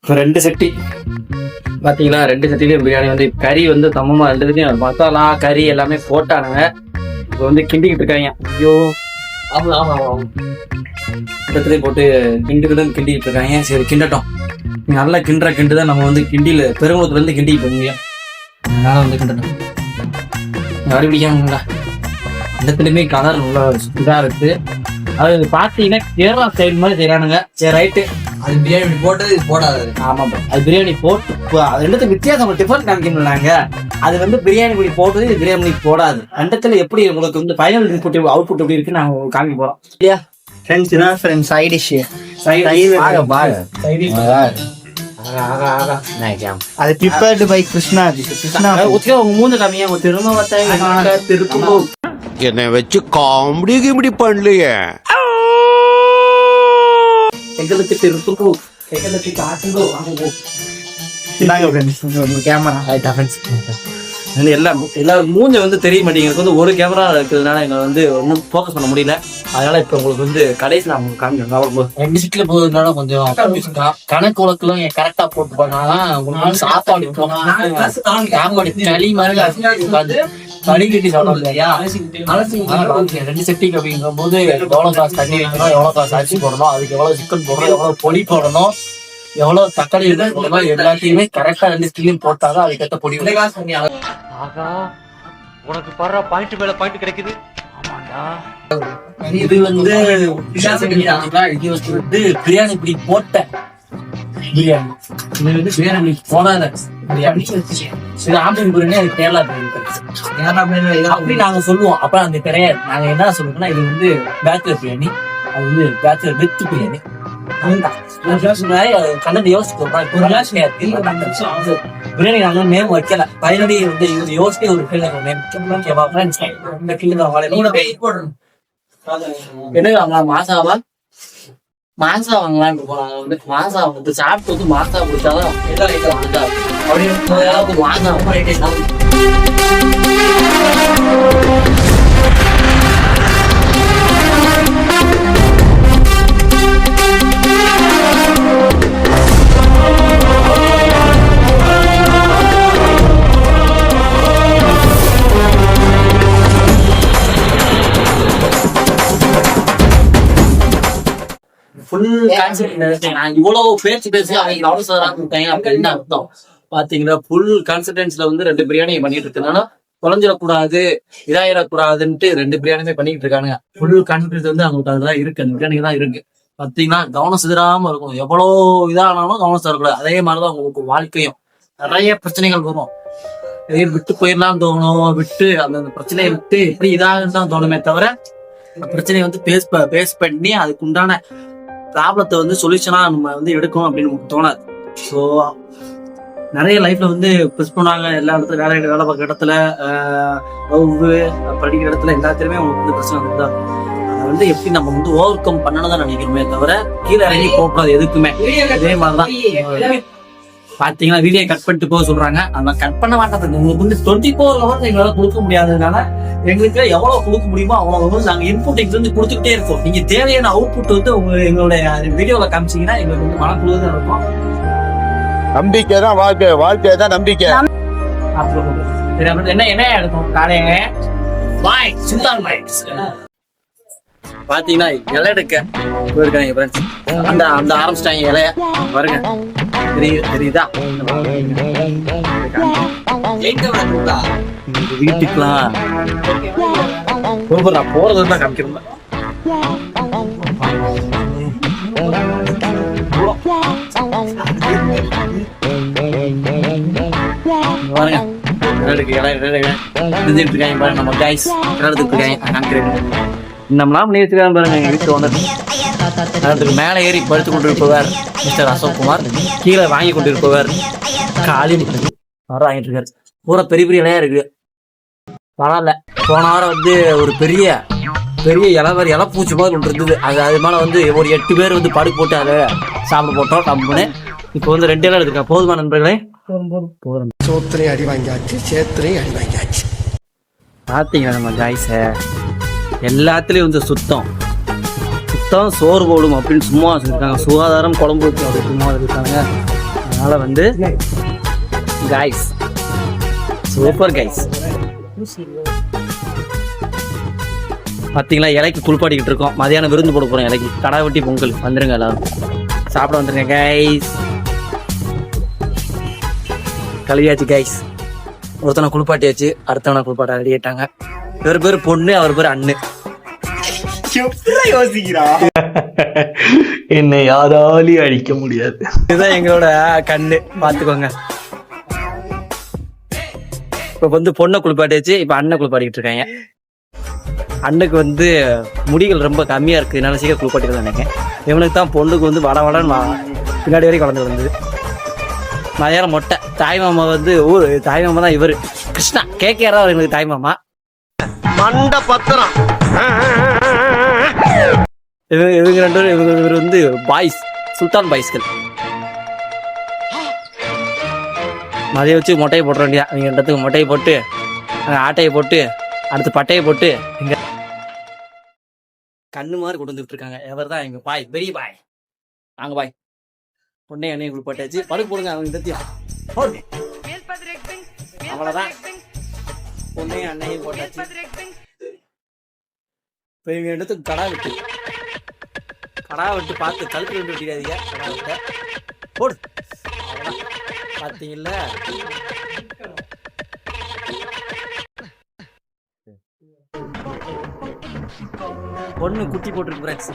2 செட்டி பார்த்தீங்களா, 2 செட்டிலையும் பிரியாணி வந்து கறி வந்து சமமாக 2 செட்டியும் மசாலா கறி எல்லாமே போட்டானுங்க. இப்போ வந்து கிண்டிக்கிட்டு இருக்காங்க. ஐயோ ஆமாம் இடத்துலேயே போட்டு கிண்டிக்கிட்டு இருக்காங்க. சரி கிண்டட்டும், நல்லா கிண்டு தான் நம்ம வந்து கிண்டியில் பெருங்குளத்துலேருந்து கிண்டிக்கிட்டு முடியும். அதனால வந்து கிண்டட்டும். கறிபிடிக்காங்களா இடத்துலையுமே கலர் நல்லா இதாக இருக்குது. அது பார்த்தீங்கன்னா கேரளா சைடு மாதிரி செய்யறானுங்க. சரி ரைட்டு, அது பிரியாணி போட்டது போடாது. ஆமாம், அது பிரியாணி போட்டு அது ரெண்டுத்துக்கு வித்தியாசம் டிஃபரெண்ட் காமிக்கணும்னாங்க. அது வந்து பிரியாணி முடி போட்டது, இது பிரியாணி முடி போடாது. ரெண்டுத்துல எப்படி உங்களுக்கு வந்து ஃபைனல் இன்புட் அவுட்புட் எப்படி இருக்குன்னு நாங்கள் காமிக்க போகிறோம் இல்லையா ஃப்ரெண்ட்ஸ்? தான் ஃப்ரெண்ட்ஸ் சைட் டிஷ் அது ப்ரிப்பேர்டு பை கிருஷ்ணா. உங்க மூணு காமியா திரும்ப பார்த்தா திருப்பூர் என்னை வச்சு காமெடி கிமெடி பண்ணலையே. எங்களுக்கு திருப்பூர் எங்களுக்கு காட்டுங்கோ. கேமரா எல்லாரும் மூஞ்ச வந்து தெரிய மாட்டேங்குது. வந்து ஒரு கேமரா இருக்கிறதுனால எங்களை வந்து ஒன்றும் ஃபோக்கஸ் பண்ண முடியல. அதனால இப்போ உங்களுக்கு வந்து கடைசி நான் உங்களுக்கு காமிக்கிறேன். 2 செட்ல போகிறதுனால கொஞ்சம் கணக்கு வழக்கெல்லாம் கரெக்டா போட்டு பண்ணாதான் உங்களுக்கு சாப்பாடு சாப்பாடு களி மாதிரி களி கட்டி சாப்பிடும் இல்லையா. 2 செட்டிக்கு அப்படிங்கும் போது எவ்வளவு காசு தண்ணி வைக்கணும், எவ்வளவு காசு அரிசி போடணும், அதுக்கு எவ்வளவு சிக்கன் போடணும், எவ்வளவு பொடி போடணும், எவ்வளவு தக்காளி போடணும், எல்லாத்தையுமே கரெக்டா 2 செட்டிலையும் போட்டாதான் அதுக்கேற்ற பொடி. உனக்கு படுற பாயிண்ட் மேல பாயிண்ட் கிடைக்குது. இது வந்து இது வந்து பிரியாணி இப்படி போட்ட பிரியாணி. இது வந்து பிரியாணி போடாத பிரியாணி. இது ஆம்பூர் பிரியாணி, அது கேரளா பிரியாணி அப்படி நாங்க சொல்லுவோம். அப்ப அந்த கிடையாது. நாங்க என்ன சொல்லுவோம்னா இது வந்து பேச்சுலர் பிரியாணி, அது வந்து பேச்சுலர் வித் பிரியாணி. கண்ணு யோசிச்சு பிரியாணி நாங்க நேம் வைக்கல. பயனடி வந்து யோசிச்சு ஒரு என்ன மாசாவா மாசா வாங்கலான்னு போறாங்க. வந்து மாசா வந்து சாப்பிட்டு வந்து மாசா குடிச்சாதான் அப்படின்னு மாசா இவ்வளவு பேச்சு பேசி அவங்க அப்படின்னு அர்த்தம். பாத்தீங்கன்னா ஃபுல் கான்சிடென்ஸ்ல வந்து 2 பிரியாணி பண்ணிட்டு இருக்கனால குழஞ்சிடக்கூடாது, இதாயிடக்கூடாதுன்ட்டு 2 பிரியாணியுமே பண்ணிட்டு இருக்கானுங்க. ஃபுல் கான்சிடென்ஸ் வந்து அவங்களுக்கு அதுதான் இருக்கு, அந்த பிரியாணி தான் இருக்கு. பாத்தீங்கன்னா கவனம் சிதறாம இருக்கும். எவ்வளவு இதானாலும் கவனம் சிதறக்கூடாது. அதே மாதிரிதான் உங்களுக்கு வாழ்க்கையும் நிறைய பிரச்சனைகள் வரும். விட்டு போயிடலாம் தோணும், விட்டு அந்த பிரச்சனையை விட்டு எப்படி இதாகன்னு தான் தோணுமே தவிர பிரச்சனையை வந்து பேஸ் பண்ணி அதுக்கு உண்டான ப்ராப்ளத்தை வந்து சொல்யூஷனா நம்ம வந்து எடுக்கணும் அப்படின்னு நமக்கு தோணாது. ஸோ நிறைய லைஃப்ல வந்து ப்ரெஸ் பண்ணுவாங்க. எல்லா இடத்துல வேலை பார்க்குற இடத்துல, படிக்கிற இடத்துல எல்லாத்துலயுமே அவங்களுக்கு வந்து பிரச்சனை வந்துதான். அதை வந்து எப்படி நம்ம வந்து ஓவர் கம் பண்ணணும் தான் நினைக்கிறோமே தவிர கீழே இறங்கி போகக்கூடாது எதுக்குமே. இதே மாதிரிதான் பாத்தீங்கன்னா வீடியோ கட் பண்ணிட்டு போக சொல்றாங்க. அதனால கட் பண்ண மாட்டேன். உங்களுக்கு வந்து 24 hours எங்களால கொடுக்க முடியாததுனால எங்களுக்கு எவ்வளவு கொடுக்க முடியுமோ அவ்வளவு நாங்க இன்புட் வந்து கொடுத்துக்கிட்டே இருக்கோம். நீங்க தேவையான அவுட்புட் வந்து எங்களுடைய வீடியோல காமிச்சீங்கன்னா எங்களுக்கு வந்து மனக்குழுதான் இருக்கும். நம்பிக்கை தான் வாழ்க்கை, வாழ்க்கை தான் நம்பிக்கை. என்ன என்ன எடுக்கும் காலையங்க பாய் சுல்தான் பாய் பாத்தீங்கன்னா இலை எடுக்க போயிருக்காங்க ஃப்ரெண்ட்ஸ். அந்த அந்த ஆரம்பிச்சிட்டாங்க இலைய பாருங்க. தெரியுதா வீட்டுக்குலாம் போறது தான் காமிக்கிறோம். பாருங்க நம்ம கைஸ் நம்மளாம் பண்ணி வச்சுக்காம பாருங்க. எங்க வீட்டுல வந்து மேலே ஏறி படுத்து கொண்டிருப்பவர் மிஸ்டர் அசோக்குமார், கீழே வாங்கி கொண்டிருப்பவர் காளிமுத்து வாங்கிட்டு இருக்காரு. பூரா பெரிய பெரிய இலையா இருக்கு. பரவாயில்ல. போன வாரம் வந்து ஒரு பெரிய இலப்பூச்சி மாதிரி ஒன்று இருந்தது. அது மேலே வந்து ஒரு 8 பேர் வந்து படு போட்டு அதை சாப்பிட போட்டோம் கம்புன்னு. இப்போ வந்து 2 இலை எடுத்துருக்கேன். போதுமா நண்பர்களே? போதும். சோத்திரையும் அடி வாங்கியாச்சு, சேத்திரையும் அடி வாங்கியாச்சு. பார்த்தீங்களா நம்ம காய்ஸ எல்லாத்துலேயும் வந்து சுத்தம் சோறு போடும் அப்படின்னு சும்மா வச்சுருக்காங்க. சுகாதாரம் குழம்பு வச்சு அப்படி சும்மா இருக்காங்க. அதனால வந்து கைஸ் சூப்பர் கைஸ். பார்த்தீங்களா இலைக்கு குளிப்பாட்டிக்கிட்டு இருக்கோம். மதியானம் விருந்து போட போகிறோம் இலைக்கு. கடை வெட்டி பொங்கல் வந்துருங்க எல்லாரும் சாப்பிட வந்துருங்க கைஸ். கழுவியாச்சு கைஸ். ஒருத்தனை குளிப்பாட்டியாச்சு, அடுத்தவனை குளிப்பாட்ட ரெடி ஆயிட்டாங்க. இவர் பேர் பொண்ணு, அவர் பேர் அண்ணு. யோசிக்கிறா என்னை யாராலையும் அழிக்க முடியாது. இதுதான் எங்களோட கண்ணு, பாத்துக்கோங்க. இப்ப வந்து பொண்ணை குளிப்பாட்டியாச்சு, இப்ப அண்ணன் குளிப்பாட்டிக்கிட்டு இருக்காங்க. அண்ணுக்கு வந்து முடிகள் ரொம்ப கம்மியா இருக்கு, என்னால சீக்கிரம் குளிப்பாட்டிட்டு நினைக்கிறேன். இவனுக்கு தான் பொண்ணுக்கு வந்து வட வடன்னு பின்னாடி வரைக்கும் வளர்ந்து வந்தது. மதியானம் மொட்டை. தாய் மாமா வந்து தாய் மாமா தான் இவரு கிருஷ்ணா. கேட்கிறாரா எங்களுக்கு தாய் மாமா மண்ட பத்திரம். இவங்க ரெண்டு பேரும் இவர் வந்து பாய்ஸ், சுல்தான் பாய்ஸ்கள். மதிய வச்சு மொட்டையை போட்டுற வேண்டியா. இவங்க ரெண்டுத்துக்கு மொட்டையை போட்டு, ஆட்டையை போட்டு, அடுத்து பட்டையை போட்டு இங்க கண்ணு மாதிரி கொண்டு வந்துட்டு இருக்காங்க. எவர் தான் எங்க பாய், பெரிய பாய். வாங்க பாய். பொண்ணை எண்ணெயை குளிப்பாட்டாச்சு. படுக்கு போடுங்க அவங்க இந்த அவ்வளவுதான். பொண்ணையும் அண்ணையும் போட்டாச்சு. இப்போ இவங்க இடத்துக்கு கடா விட்டு பார்த்து கழுத்து ரெண்டு வெட்டிடாதீங்க. கடா விட்ட போடு. பார்த்தீங்கல்ல பொண்ணு குட்டி போட்டுருக்கு.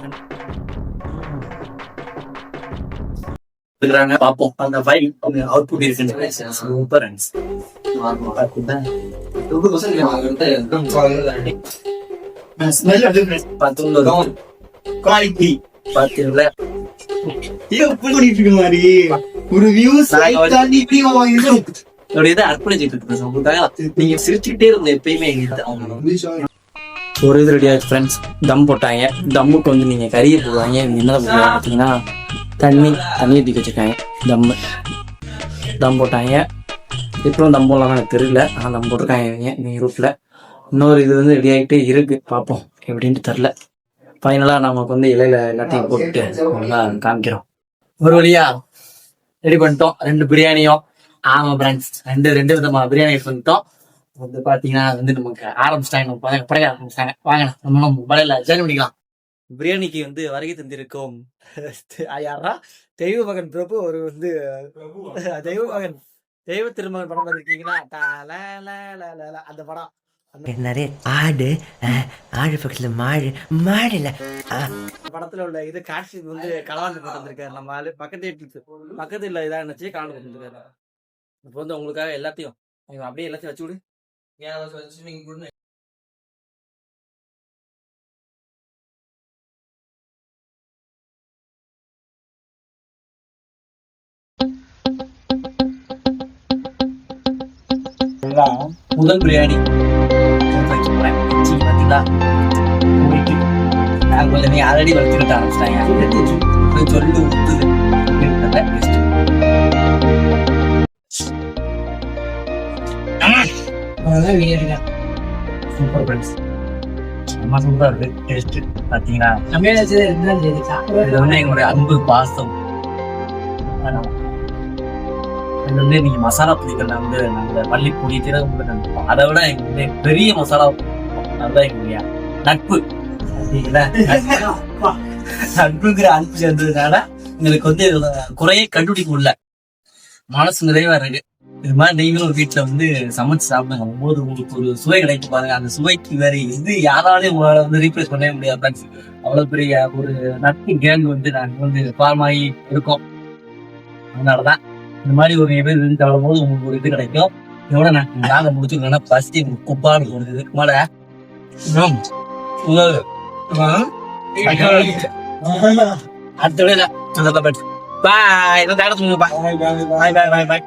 பாப்போம் அந்த ஃபைல் அவுட்புட் இருக்கு. சூப்பர் நீங்க சிரிச்சுக்கிட்டே இருந்த எப்பயுமே ஒரு இது ரெடி ஆயிடுச்சு ஃப்ரெண்ட்ஸ். தம் போட்டாங்க. தம்முக்கு வந்து நீங்க கறியை போடுவாங்க. என்ன பார்த்தீங்கன்னா தண்ணி ஊற்றி வச்சிருக்காங்க. தம் போட்டாங்க. இப்பவும் தம் போடலாம் எனக்கு தெரியல, ஆனால் தம் போட்டிருக்காங்க நீ ரூட்ல. இன்னொரு இது வந்து ரெடி ஆகிட்டே இருக்கு, பார்ப்போம் எப்படின்ட்டு தெரில. ஃபைனலாக நமக்கு வந்து இலையில எல்லாத்தையும் போட்டுட்டு காமிக்கிறோம். ஒரு வழியா ரெடி பண்ணிட்டோம் 2 பிரியாணியும். ஆமா ஃப்ரெண்ட்ஸ், ரெண்டு விதமாக பிரியாணி பண்ணிட்டோம். வந்து பார்த்தீங்கன்னா வந்து நமக்கு ஆரம்பிச்சிட்டாங்க, படைய ஆரம்பிச்சிட்டாங்க. வாங்க நம்மளும் படையில ஜாயின் பண்ணிக்கலாம். பிரியாணிக்கு வந்து வருகை தந்திருக்கோம் யாரா தெய்வ மகன் பிரபு. ஒரு வந்து தெய்வ மகன் தெய்வ திருமகன் படம் பார்த்துருக்கீங்களா? அந்த படம் நிறைய ஆடு பக்கத்துல மாடு இல்ல படத்துல உள்ள இது காட்சி வந்து களவாண்டு போட்டு வந்திருக்காரு நம்ம ஆளு. பக்கத்து இல்ல இதா நினைச்சு களவாண்டு போட்டு வந்திருக்காரு. இப்போ வந்து உங்களுக்காக எல்லாத்தையும் அப்படியே எல்லாத்தையும் வச்சு விடு. முதல் பிரியாணி பார்த்தீங்களா? கொஞ்சம் ஆல்ரெடி வளர்த்துக்கிட்ட ஆரம்பிச்சிட்டாங்க. சொல்லி ஊத்துது சூப்பர் ஃப்ரெண்ட்ஸ். ரொம்ப சூப்பரா இருக்கு டேஸ்ட். பாத்தீங்கன்னா இது வந்து எங்களுடைய அன்பு பாசம். இது வந்து நீங்க மசாலா பிடிக்கல வந்து நாங்க மல்லிப்பொடி திறகு அதை விட எங்களுடைய பெரிய மசாலா அதுதான் எங்களுடைய நட்பு. நட்புங்கிற அன்பு சேர்ந்ததுனால எங்களுக்கு வந்து குறையே கண்டுபிடிக்க முடியல. மனசு நிறைவா இருக்கு. இது மாதிரி நீங்களும் ஒரு வீட்டுல வந்து சமைச்சு சாப்பிடுங்க. போது உங்களுக்கு ஒரு சுவை கிடைக்கும் பாருங்க. அந்த சுவைக்கு வேற இது யாராலையும் உங்களால வந்து ரீப்ளேஸ் பண்ணவே முடியாது ஃப்ரெண்ட்ஸ். அவ்வளவு பெரிய ஒரு நட்பு கேங் வந்து நாங்கள் வந்து ஃபார்ம் ஆகி இருக்கோம். அதனாலதான் இந்த மாதிரி ஒரு பேர் இருந்து தவறும் போது உங்களுக்கு ஒரு இது கிடைக்கும். இதோட நாங்க முடிச்சுக்கோங்கன்னா ஃபர்ஸ்ட் குப்பாடு போடுது இதுக்கு மேல அடுத்த விட பாய். பாய் பாய் பாய் பாய்.